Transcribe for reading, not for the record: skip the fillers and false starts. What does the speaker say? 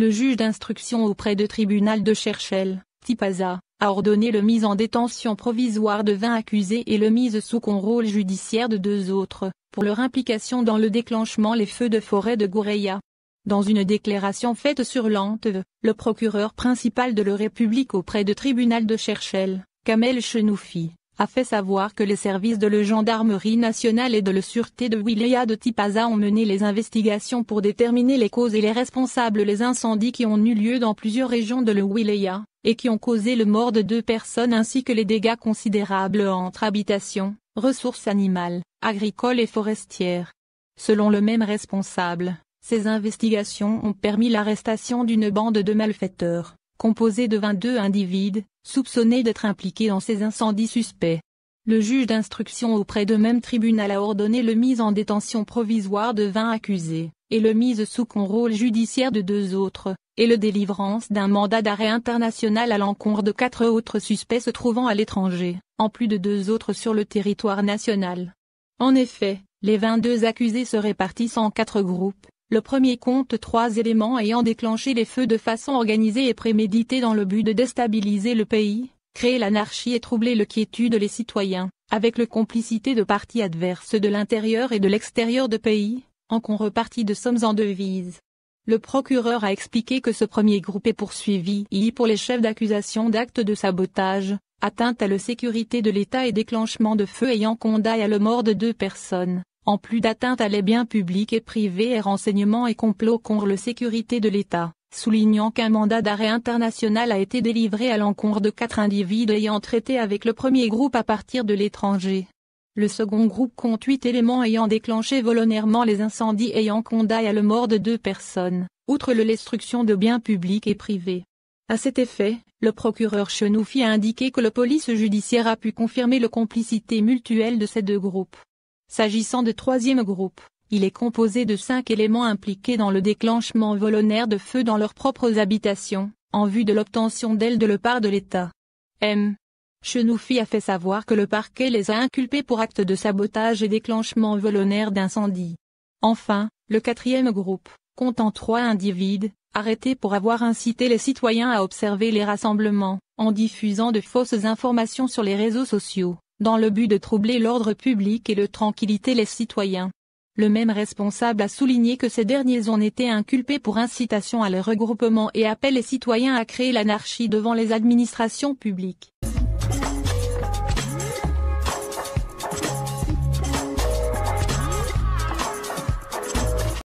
Le juge d'instruction auprès du tribunal de Cherchell, Tipaza, a ordonné le mise en détention provisoire de 20 accusés et le mise sous contrôle judiciaire de 2 autres, pour leur implication dans le déclenchement des feux de forêt de Goureya. Dans une déclaration faite sur l'Antv, le procureur principal de la République auprès du tribunal de Cherchell, Kamel Chenoufi, a fait savoir que les services de la gendarmerie nationale et de la sûreté de Wilaya de Tipaza ont mené les investigations pour déterminer les causes et les responsables des incendies qui ont eu lieu dans plusieurs régions de la Wilaya, et qui ont causé la mort de 2 personnes ainsi que les dégâts considérables entre habitations, ressources animales, agricoles et forestières. Selon le même responsable, ces investigations ont permis l'arrestation d'une bande de malfaiteurs, composée de 22 individus, soupçonnés d'être impliqués dans ces incendies suspects. Le juge d'instruction auprès de même tribunal a ordonné le mise en détention provisoire de 20 accusés, et le mise sous contrôle judiciaire de 2 autres, et le délivrance d'un mandat d'arrêt international à l'encontre de 4 autres suspects se trouvant à l'étranger, en plus de 2 autres sur le territoire national. En effet, les 22 accusés se répartissent en 4 groupes. Le premier compte 3 éléments ayant déclenché les feux de façon organisée et préméditée dans le but de déstabiliser le pays, créer l'anarchie et troubler la quiétude des citoyens, avec la complicité de partis adverses de l'intérieur et de l'extérieur du pays, en contrepartie de sommes en devises. Le procureur a expliqué que ce premier groupe est poursuivi pour les chefs d'accusation d'actes de sabotage, atteinte à la sécurité de l'État et déclenchement de feux ayant condamné à la mort de 2 personnes. En plus d'atteinte à les biens publics et privés et renseignements et complot contre la sécurité de l'État, soulignant qu'un mandat d'arrêt international a été délivré à l'encontre de 4 individus ayant traité avec le premier groupe à partir de l'étranger. Le second groupe compte 8 éléments ayant déclenché volontairement les incendies ayant condamné à la mort de 2 personnes, outre la destruction de biens publics et privés. À cet effet, le procureur Chenoufi a indiqué que la police judiciaire a pu confirmer la complicité mutuelle de ces 2 groupes. S'agissant du troisième groupe, il est composé de 5 éléments impliqués dans le déclenchement volontaire de feux dans leurs propres habitations, en vue de l'obtention d'aides de la part de l'État. M. Chenoufi a fait savoir que le parquet les a inculpés pour actes de sabotage et déclenchement volontaire d'incendie. Enfin, le 4e groupe, comptant 3 individus, arrêtés pour avoir incité les citoyens à observer les rassemblements, en diffusant de fausses informations sur les réseaux sociaux, dans le but de troubler l'ordre public et de tranquilliter les citoyens. Le même responsable a souligné que ces derniers ont été inculpés pour incitation à le regroupement et appellent les citoyens à créer l'anarchie devant les administrations publiques.